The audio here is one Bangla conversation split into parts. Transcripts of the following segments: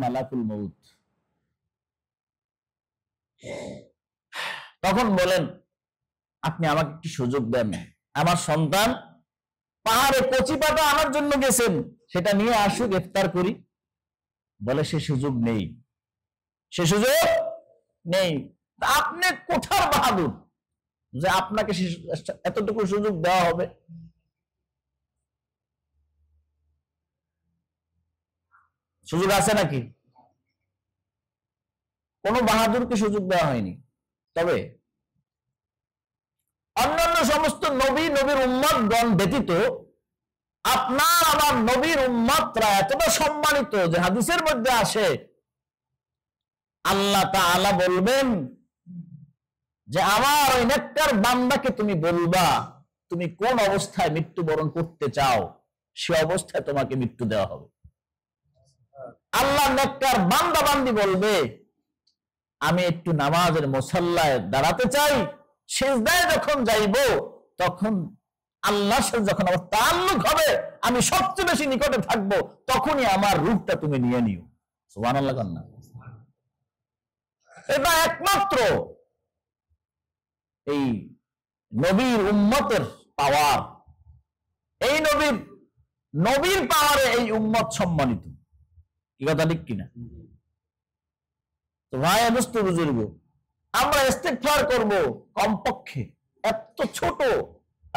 মালাকুল মউত। তখন বলেন, আপনি আমাকে একটি সুযোগ দেন, আমার সন্তান পাহাড়ে কচি পাতা আনার জন্য গেছেন, সেটা নিয়ে আসুক, ইফতার করি। বলে সে সুযোগ নেই, সে সুযোগ নেই। আপনি কোথার বাহাদুর যে আপনাকে এতটুকু সুযোগ দেওয়া হবে? সুযোগ আছে নাকি? কোন বাহাদুরকে সুযোগ দেওয়া হয়নি। তবে অন্যান্য সমস্ত নবী, নবীর উম্মতগণ ব্যতীত আপনার আমার নবীর উম্মতরা এতটা সম্মানিত যে হাদিসের মধ্যে আসে আল্লাহ তাআলা বলবেন যে আমার ওই নেককার বান্দাকে তুমি বলবা তুমি কোন অবস্থায় মৃত্যুবরণ করতে চাও, সে অবস্থায় তোমাকে মৃত্যু দেওয়া হবে। আল্লাহ নেককার বান্দা বান্দি বলবে আমি একটু নামাজের মুসাল্লায় দাঁড়াতে চাই, সিজদায় যখন যাইব তখন আল্লাহর সাথে যখন আমার তাআল্লুক হবে, আমি সবচেয়ে বেশি নিকটে থাকব, তখনই আমার রূহটা তুমি নিয়ে নিও। সুবহানাল্লাহ। না, এটা একমাত্র এই নবীর উম্মতের পাওয়ার। এই নবীর পাওয়ারে এই উম্মত সম্মানিত। কি কথা ঠিক কিনা? তো ভাই দোস্ত বুজুর্গ, আমরা ইস্তিগফার করব কমপক্ষে এত ছোট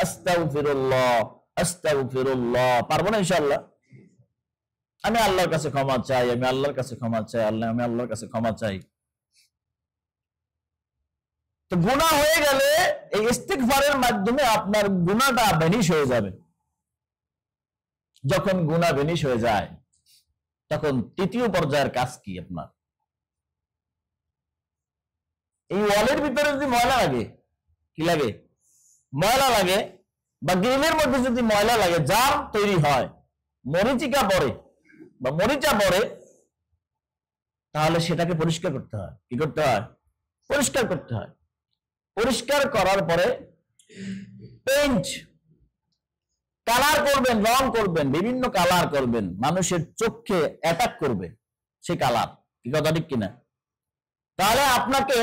আস্তাগফিরুল্লাহ আস্তাগফিরুল্লাহ, পারবো না ইনশাআল্লাহ? আমি আল্লাহর কাছে ক্ষমা চাই, আমি আল্লাহর কাছে ক্ষমা চাই, আমি আল্লাহর কাছে ক্ষমা চাই। তো গুনাহ হয়ে গেলে এই ইস্তিগফারের মাধ্যমে আপনার গুনাহটা ভ্যানিশ হয়ে যাবে। যখন গুনাহ ভ্যানিশ হয়ে যায় তখন তৃতীয় পর্যায়ের কাজ কি? আপনার এই ওয়ালের ভিতরে যদি ময়লা লাগে, কি লাগে? ময়লা লাগে, বা গ্রিলের মধ্যে যদি ময়লা লাগে, জাম তৈরি হয়, মরিচিকা পড়ে বা মরিচা পড়ে, তাহলে সেটাকে পরিষ্কার করতে হয়। কি করতে হয়? পরিষ্কার করতে হয়। পরিষ্কার করার পরে পেইন্ট কালার করবেন, রং করবেন, বিভিন্ন কালার করবেন, মানুষের চোখে অ্যাটাক করবে সে কালার। কি কথা ঠিক কিনা? তাহলে আপনাকে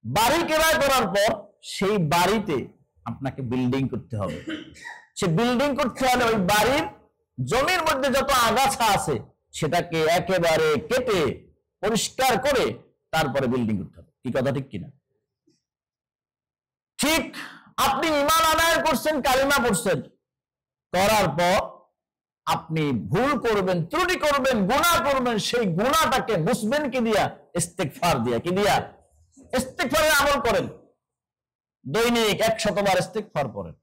বাড়ি ক্রয় করার পর সেই বাড়িতে আপনাকে বিল্ডিং করতে হবে। সে বিল্ডিং করতে হলে ওই বাড়ির জমির মধ্যে যত আগাছা আছে সেটাকে একেবারে কেটে পরিষ্কার করে তারপরে বিল্ডিং করতে হবে। কি কথা ঠিক কিনা? ঠিক আপনি ঈমান আনয়ন করছেন, কালিমা পড়ছেন, করার পর আপনি ভুল করবেন, ত্রুটি করবেন, গুনাহ করবেন, সেই গুনাহটাকে মুছবেন কি দিয়া? ইস্তিগফার দিয়া। কি দিয়া? ইস্তিগফারের আমল করেন, দৈনিক 100 বার ইস্তিগফার করেন।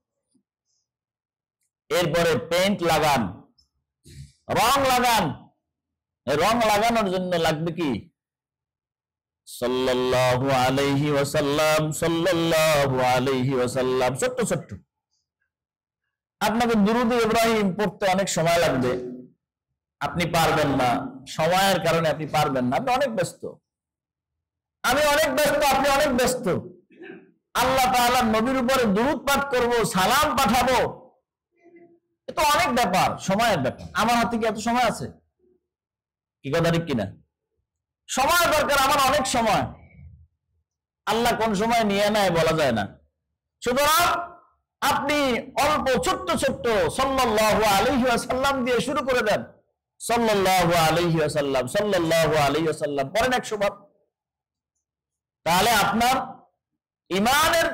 এরপরে পেইন্ট লাগান, রং লাগান। রং লাগানোর জন্য লাগবে কি? সাল্লাল্লাহু আলাইহি ওয়াসাল্লাম, সাল্লাল্লাহু আলাইহি ওয়াসাল্লাম। ছোট্ট ছোট্ট আপনাকে দুরূদ ইব্রাহিম পড়তে অনেক সময় লাগবে, আপনি পারবেন না, সময়ের কারণে আপনি পারবেন না, আপনি অনেক ব্যস্ত, আমি অনেক ব্যস্ত, আপনি অনেক ব্যস্ত। আল্লাহ তাআলার নবীর উপরে দুরূদ পাঠ করব, সালাম পাঠাবো, এটা অনেক ব্যাপার, সময়ের ব্যাপার। আমার হাতে কি এত সময় আছে? কি কথা ঠিক কিনা? সময় দরকার, আমার অনেক সময়। আল্লাহ কোন সময় নিয়ে নেয় বলা যায় না। সুতরাং আপনি অল্প ছোট্ট ছোট্ট সাল্লাল্লাহু আলাইহি ওয়াসাল্লাম দিয়ে শুরু করে দেন। সাল্লাল্লাহু আলাইহি ওয়াসাল্লাম, সাল্লাল্লাহু আলাইহি ওয়াসাল্লাম পড়েন 100 বার। তাহলে আপনার ঈমানের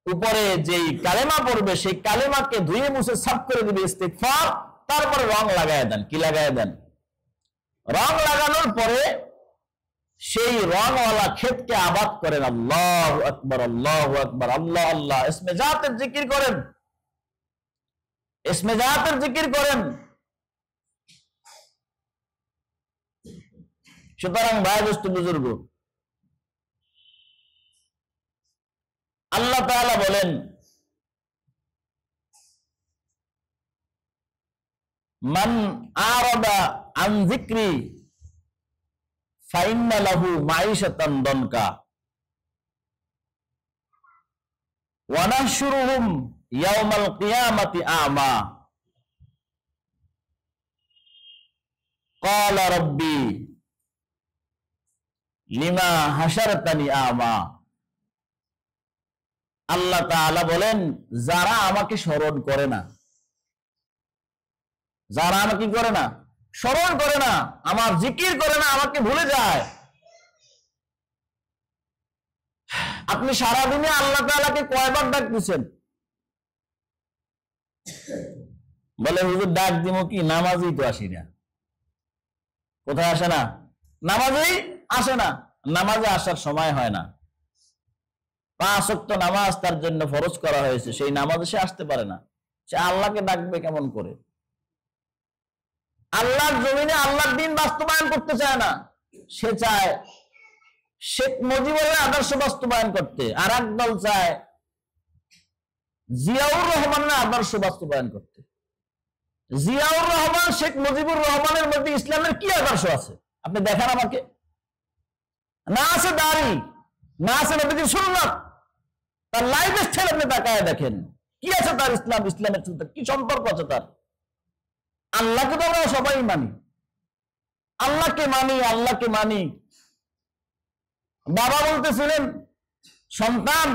উপরে যেই কালেমা পড়বে সেই কালেমাকে ধুয়ে মুছে সাফ করে দিবে ইস্তিগফার। তারপরে রং লাগায় দেন। কি লাগায় দেন? রং লাগানোর পরে সেই রংওয়ালা ক্ষেতকে আবাদ করেন। আল্লাহু আকবার, আল্লাহু আকবার, আল্লাহ আল্লাহ, ইসমে জাতের জিকির করেন, ইসমে জাতের জিকির করেন। সুতরাং ভাই দোস্ত বুজুর্গ, আল্লাহ তাআলা বলেন মান আরাদা আন যিকরি ফাইন্না লাহু মাঈশাতান দনকা ওয়া নাহশুরুহুম ইয়াওমাল কিয়ামাতি আমা। ক্বালা রাব্বি লিমা হাশারতানি আমা। আল্লাহ তাআলা বলেন, যারা আমাকে স্মরণ করে না, যারা আমাকে কি করে না, স্মরণ করে না, আমার জিকির করে না, আমাকে ভুলে যায়। আপনি সারাদিনে আল্লাহ তাআলাকে কয়বার ডাক দিচ্ছেন? বলে হুজুর ডাক দিব কি, নামাজই তো আসি না। কোথায় আসে না? নামাজেই আসে না। নামাজে আসার সময় হয় না। 5 ওয়াক্ত নামাজ তার জন্য ফরজ করা হয়েছে, সেই নামাজে সে আসতে পারে না। সে আল্লাহকে ডাকবে কেমন করে? আল্লাহর জমিনে আল্লাহর দ্বীন বাস্তবায়ন করতে চায় না। সে চায় শেখ মুজিবুরের আদর্শ বাস্তবায়ন করতে, আর একদল চায় জিয়াউর রহমানের আদর্শ বাস্তবায়ন করতে। জিয়াউর রহমান, শেখ মুজিবুর রহমানের মধ্যে ইসলামের কি আদর্শ আছে? আপনি দেখেন আমাকে। না আছে দাড়ি, না আছে নবীজির সুন্নাত। তার লাইফ স্টাইল আপনি তাকায় দেখেন, কি আছে তার ইসলাম, ইসলামের সাথে কি সম্পর্ক আছে তার? আল্লাহকে তো আমরা সবাই মানি, আল্লাহকে মানি, আল্লাহকে মানি। বাবা বলতেছিলেন, সন্তান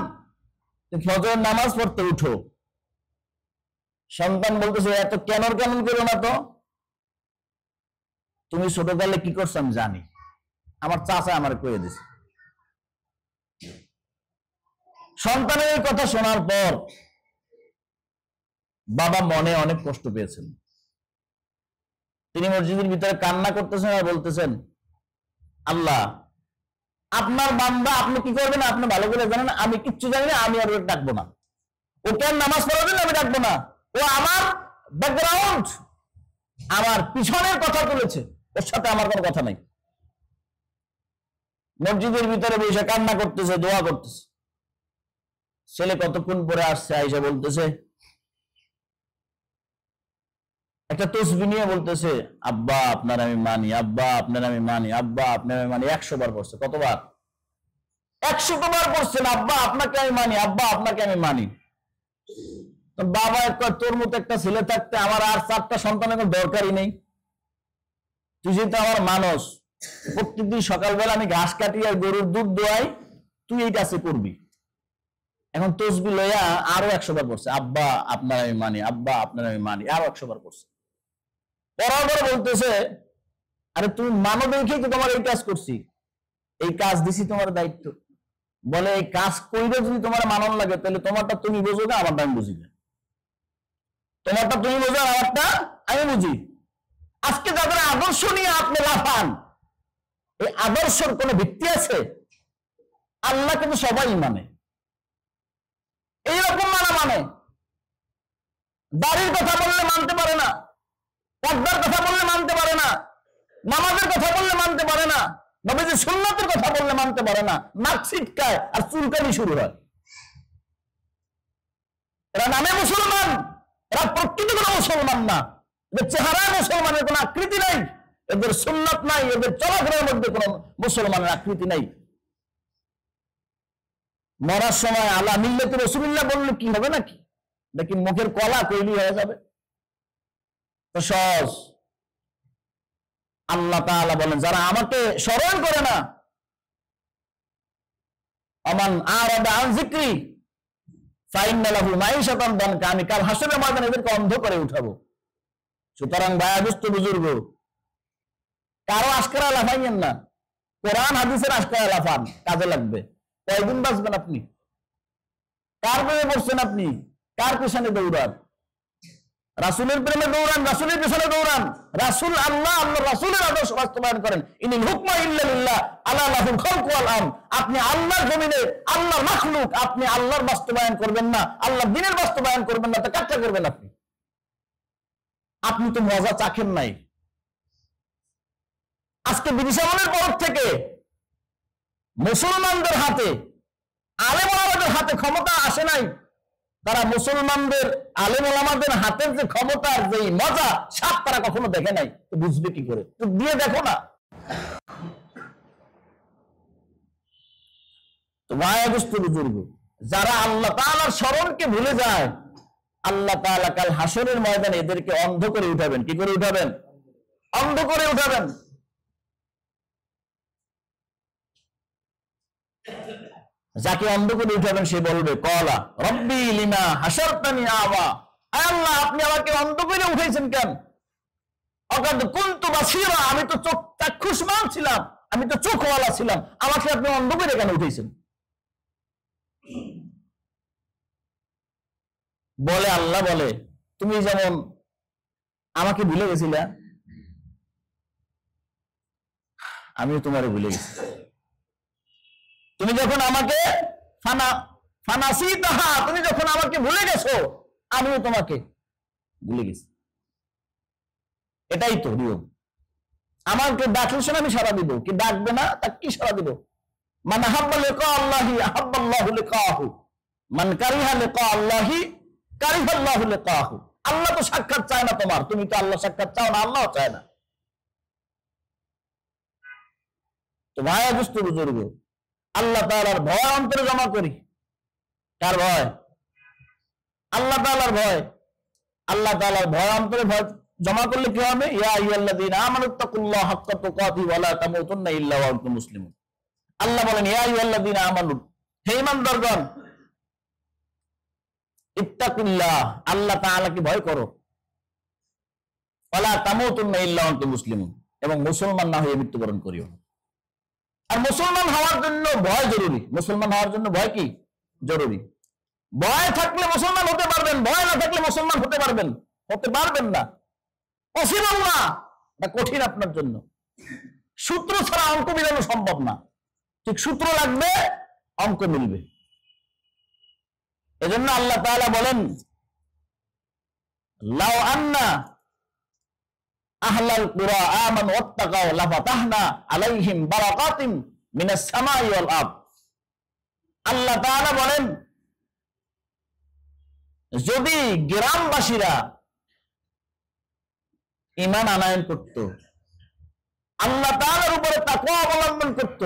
ফজরের নামাজ পড়তে উঠো। সন্তান বলতেছে, এত কেমন কেমন করো না তো, তুমি ছোটকালে কি করছো আমি জানি, আমার চাচা আমার কয়ে দিছে। সন্তানের এই কথা শোনার পর বাবা মনে অনেক কষ্ট পেয়েছেন। তিনি মসজিদের ভিতরে কান্না করতেছেন আর বলতেছেন, আল্লাহ, আপনার বান্দা, আপনি কি করবেন আপনি ভালো করে জানেন, আমি কিচ্ছু জানি না, আমি আর ওকে ডাকবো না। ও কেন নামাজ পড়াবেন আমি ডাকবো না। ও আমার ব্যাকগ্রাউন্ড, আমার পিছনের কথা তুলেছে, ওর সাথে আমার কোনো কথা নাই। মসজিদের ভিতরে বসে কান্না করতেছে, দোয়া করতেছে। ছেলে কতক্ষণ পরে আসছে, আয়েশা বলতেছে, একটা তসবিহ নিয়ে বলতেছে, আব্বা আপনার আমি মানি, আব্বা আপনার আমি মানি, আব্বা আপনার আমি মানি। 100 বার পড়ছে। কতবার? 100 বার পড়ছেন, আব্বা আপনাকে আমি মানি, আব্বা আপনাকে আমি মানি। বাবা তোর মতো একটা ছেলে থাকতে আমার আর 4টা সন্তানের কোনো দরকারই নেই। তুই যেহেতু আমার মানুষ, প্রত্যেকদিন সকালবেলা আমি ঘাস কাটি আর গরুর দুধ দোয়াই, তুই এই কাছে করবি। এখন তসবিহ লইয়া আরো 100 বার পড়ছে, আব্বা আপনার আমি মানি, আব্বা আপনার আমি মানি, আরো 100 বার পড়ছে। পড়ার পর বলতেছে, আরে তুমি মানো দেখেই তো তোমার এই কাজ করছি, এই কাজ দিছি তোমার দায়িত্ব। বলে এই কাজ কইলে যদি তোমার মানন লাগে, তাহলে তোমারটা তুমি বুঝো না, আমারটা আমি বুঝি না। তোমারটা তুমি বোঝো, আমারটা আমি বুঝি। আজকে যাদের আদর্শ নিয়ে আপনি লাফান, এই আদর্শের কোন ভিত্তি আছে? আল্লাহ কিন্তু সবাই মানে, এইরকম মানে দাড়ির কথা বললে মানতে পারে না, পর্দার কথা বললে মানতে পারে না, নামাজের কথা বললে মানতে পারে না, নবীজির সুন্নাতের কথা বললে মানতে পারে না। নাক ছিটকায় আর চুলকানি শুরু হয়। এরা নামে মুসলমান, এরা প্রকৃতি কোনো মুসলমান না। এদের চেহারায় মুসলমানের কোন আকৃতি নাই, এদের সুন্নাত নাই, এদের চলাফেরার মধ্যে কোন মুসলমানের আকৃতি নাই। মরার সময় আলা মিল্লাতে রাসূলুল্লাহ বললে কি হবে নাকি? নাকি মুখের কলা কইলি হয়ে যাবে? তো সহজ। আল্লাহ তাআলা বলেন, যারা আমাকে স্মরণ করে না, আমান আরাদা আন যিকরি ফাইন্না লাহু মাঈশাতান দানকা, আমি কাল হাসরের ময়দানে এদেরকে অন্ধ করে উঠাবো। সুতরাং বায়াদুস্ত বুজুর্গ, কারো আশকারা লাফাইয়েন না, কোরআন হাদিসের আশকারা লাফান, কাজে লাগবে। কয়দিন বাঁচবেন আপনি? কার প্রেমে পড়ছেন আপনি? কার পেছনে দৌড়ান? রাসূলের প্রেমে দৌড়ান, রাসূলের পেছনে দৌড়ান। রাসূল আল্লাহ, আল্লাহ রাসূলের আদর্শ বাস্তবায়ন করেন। ইনিল হুকমা ইল্লা লিল্লাহ আলা লাহুল খালকু ওয়াল আমর। আপনি আল্লাহর জমিনে আল্লাহর মাখলুক, আপনি আল্লাহর বাস্তবায়ন করবেন না, আল্লাহর দ্বীনের বাস্তবায়ন করবেন না, তা কাজটা করবেন আপনি? আপনি তো মজা চাখেন নাই। আজকে ব্রিটিশ আমলের পর থেকে মুসলমানদের হাতে, আলেম ওলামাদের হাতে ক্ষমতা আসে নাই। তারা মুসলমানদের আলেম ওলামাদের হাতের যে ক্ষমতার যে মজা, স্বাদ তারা কখনো দেখে নাই। তো বুঝবে কি করে? তো দিয়ে দেখো না। তো বুজুর্গ, যারা আল্লাহ তাআলার স্মরণকে ভুলে যায়, আল্লাহ তাআলা কাল হাসরের ময়দানে এদেরকে অন্ধ করে উঠাবেন। কি করে উঠাবেন? অন্ধ করে উঠাবেন। যাকে অন্ধ করে উঠাবেন সে বলবে কলা রব্বি লিমা হাসারতানি আমা, আল্লাহ আপনি আমাকে অন্ধ করে উঠাইছেন কেন? অকাদ কুনতু বাসীরা, আমি তো চোখ চাক্ষুষমান ছিলাম, আমি তো চোখওয়ালা ছিলাম, আমাকে আপনি অন্ধ করে কেন উঠাইছেন? বলে আল্লাহ বলে তুমি যেমন আমাকে ভুলে গেছিলা, আমিও তোমারে ভুলে গেছি। তুমি যখন আমাকে তুমি যখন আমাকে ভুলে গেছো, আমিও তোমাকে ভুলে গেছি। এটাই তো নিয়ম। আমাকে ডাকলে শোনা আমি সারা দিব, কি ডাকবে না তা কি সারা দিব? মান আহাব্বা লিকা আল্লাহি আহাব্বাল্লাহু লিকাহু, মান কারিহা লিকা আল্লাহি কারিহাল্লাহু লিকাহু। আল্লাহ তো সাক্ষাৎ চায় না তোমার, তুমি তো আল্লাহ সাক্ষাৎ চাও না, আল্লাহ চায় না। তো ভাই বুঝতে বুজুর্গ, আল্লাহ তাআলার ভয় অন্তরে জমা করি। কার ভয়? আল্লাহ তাআলার ভয়। আল্লাহ তাআলার ভয় অন্তরে ভয় জমা করলে কি হবে? ইয়া আইয়ুহাল্লাযীনা আমানুত্তাকুল্লাহ হাক্কা তুকাতিহি ওয়া লা তামুতুন্না ইল্লা ওয়া আনতুম মুসলিমুন। আল্লাহ বলেন ইয়া আইয়ুহাল্লাযীনা আমানু, হে ঈমানদারগণ, ইত্তাকুল্লাহ, আল্লাহ তাআলাকে ভয় করো, ওয়া লা তামুতুন্না ইল্লা ওয়া আনতুম মুসলিমুন, এবং মুসলমান না হয়ে মৃত্যুবরণ করিও না। আর মুসলমান হওয়ার জন্য ভয় জরুরি। মুসলমান হওয়ার জন্য ভয় কি জরুরি? ভয় থাকলে মুসলমান হতে পারবেন, ভয় না থাকলে মুসলমান হতে পারবেন না। পসিবল না, এটা কঠিন আপনার জন্য। সূত্র ছাড়া অঙ্ক মিলানো সম্ভব না। ঠিক সূত্র লাগবে, অঙ্ক মিলবে। এজন্য আল্লাহ তাআলা বলেন লাউ আন্না আহলাল কুরা আমানু ওয়াত্তাকাউ লাফাতাহনা আলাইহিম বারাকাতিন মিনাস সামাই ওয়াল আরদ। আল্লাহ তাআলা বলেন যদি গ্রামবাসীরা ঈমান আনয়ন করত, আল্লাহ তাআলার উপরে তাকওয়া অবলম্বন করত,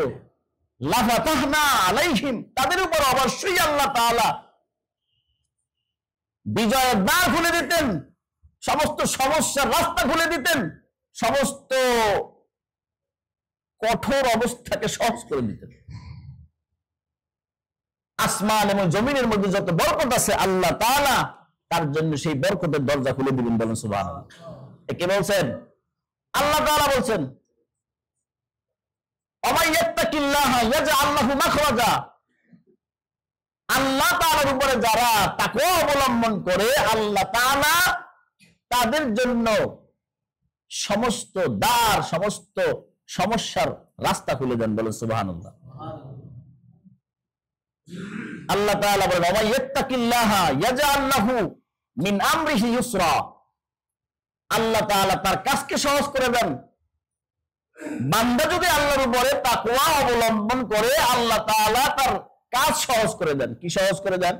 লাফাতাহনা আলাইহিম, তাদের উপর অবশ্যই আল্লাহ তাআলা বিজয়ের দ্বার খুলে দিতেন, সমস্ত সমস্যার রাস্তা খুলে দিতেন, সমস্ত কঠোর অবস্থাকে সহজ করে দিতেন। আসমান এবং জমিনের মধ্যে যত বরকত আছে আল্লাহ তাআলা তার জন্য সেই বরকতের দরজা খুলে দিবেন। বলেন সুবহানাল্লাহ। কে বলছেন? আল্লাহ তাআলা বলছেন ওয়া ইয়াত্তাকিল্লাহা ইয়াজআল লাহু মাখরাজা। আল্লাহ তাআলার উপরে যারা তাকওয়া অবলম্বন করে আল্লাহ তাআলা তাদের জন্য সমস্ত দ্বার, সমস্ত সমস্যার রাস্তা খুলে দেন। বলেন সুবহানাল্লাহ। আল্লাহ তাআলা বলেন ওয়া ইয়াত্তাকিল্লাহা ইয়াজআল লাহু মিন আমরিহি ইউসরা। আল্লাহ তাআলা তার কাজকে সহজ করে দেন। বান্দা যদি আল্লাহর উপরে তাকওয়া অবলম্বন করে আল্লাহ তাআলা তার কাজ সহজ করে দেন। কি সহজ করে দেন?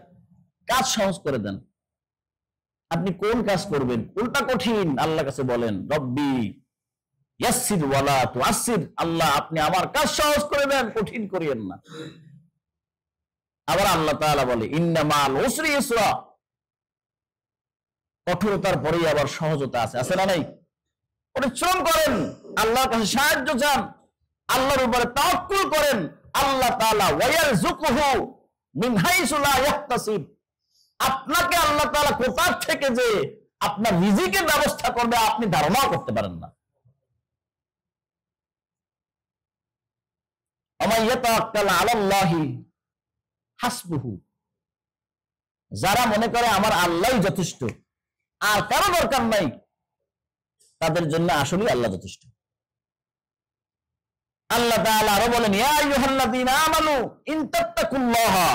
কাজ সহজ করে দেন। আপনি কোন কাজ করবেন? কোনটা কঠিন? আল্লাহর কাছে বলেন রব্বি ইয়াসসির ওয়ালা তুআসসির, আল্লাহ আপনি আমার কাজ সহজ করে দেন, কঠিন করিয়েন না। আবার আল্লাহ তাআলা বলে ইন্না মাল উসরি ইসরা, কঠোরতার পরেই আবার সহজতা আছে। আছে না নাই? পরিশ্রম করেন, আল্লাহর কাছে সাহায্য চান, আল্লাহর উপরে তাওয়াক্কুল করেন, আল্লাহ তাআলা ওয়ায়ারযুকুহু মিন হাইসু লা ইয়াহতাসিব, আপনাকে আল্লাহ তাআলা কোথা থেকে যে আপনার রিজিকের ব্যবস্থা করবে আপনি ধারণাও করতে পারেন না। ওয়া ইয়াতাওয়াক্কাল আলাল্লাহি হাসবুহু, যারা মনে করে আমার আল্লাহই যথেষ্ট, আর কারো দরকার নাই, তাদের জন্য আসলে আল্লাহ যথেষ্ট। আল্লাহ তাআলা আরো বলেন ইয়া আইয়ুহাল্লাযীনা আমানু ইন তাত্তাকুল্লাহা,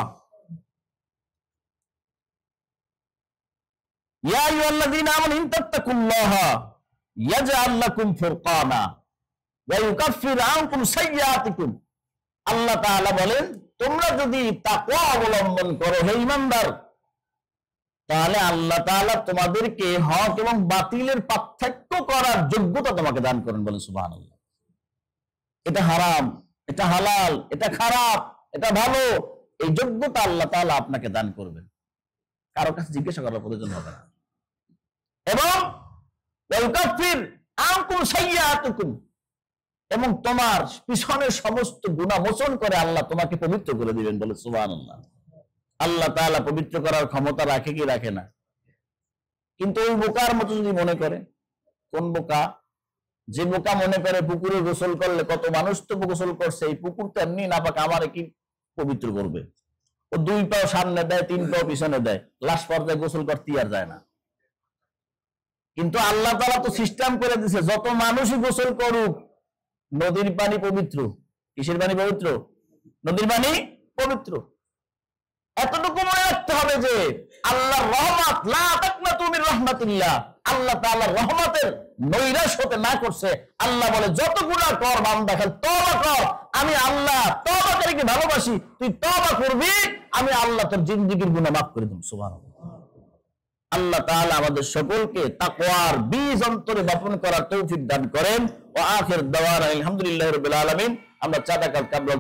ইয়া আইয়ুহাল্লাযীনা আমানু ইন তাত্তাকুল্লাহা ইয়াজআল লাকুম ফুরকানা ওয়া ইউকাফির আনকুম সাইয়্যাতিকুম। আল্লাহ তাআলা বলেন তোমরা যদি তাকওয়া অবলম্বন করো হে ঈমানদার, তাহলে আল্লাহ তাআলা তোমাদেরকে হক এবং বাতিলের পার্থক্য করার যোগ্যতা তোমাকে দান করেন। বলেন সুবহানাল্লাহ। এটা হারাম, এটা হালাল, এটা খারাপ, এটা ভালো, এই যোগ্যতা আল্লাহ তাআলা আপনাকে দান করবেন। কারো কাছে জিজ্ঞাসা করার প্রয়োজন হবে না। এবং ওয়াল কাফির আনকুম সাইয়্যাতুকুম, এবং তোমার পিছনের সমস্ত গুনাহ মোচন করে আল্লাহ তোমাকে পবিত্র করে দিবেন। বলে সুবহানাল্লাহ। আল্লাহ তাআলা পবিত্র করার ক্ষমতা রাখে কি রাখে না? কিন্তু ওই বোকার মতো যদি মনে করে, কোন বোকা? যে বোকা মনে করে পুকুরে গোসল করলে, কত মানুষ তো গোসল করছে, এই পুকুর তো এমনি নাপাক, আমারে কি পবিত্র করবে? ও 2 পাও সামনে দেয়, 3 পাও পিছনে দেয়, লাস্ট পর্যায়ে গোসল করতে আর যায় না। কিন্তু আল্লাহ তাআলা তো সিস্টেম করে দিয়েছে, যত মানুষই গোসল করুক, নদীর পানি পবিত্র। কিসের পানি পবিত্র? নদীর পানি পবিত্র। এতটুকু মনে রাখতে হবে যে আল্লাহর রহমত, লা তাকনাতু মির রাহমাতিল্লাহ, আল্লাহ তাআলার রহমতের নৈরাশ হতে না করছে। আল্লাহ বলে যত গুনাহ কর বান্দা, খালি তওবা কর, আমি আল্লাহ তওবাকারীকে ভালোবাসি, তুই তওবা করবি, আমি আল্লাহ তোর জিন্দেগীর গুনাহ মাফ করে দেব। সুবহানাল্লাহ। আল্লাহ তাআলা আমাদের সকলকে তাকওয়ার বীজ অন্তরে বপন করার তৌফিক দান করেন। ওয়া আখির দাওয়ানা আলহামদুলিল্লাহি রাব্বিল আলামিন। আমরা 4 রাকাত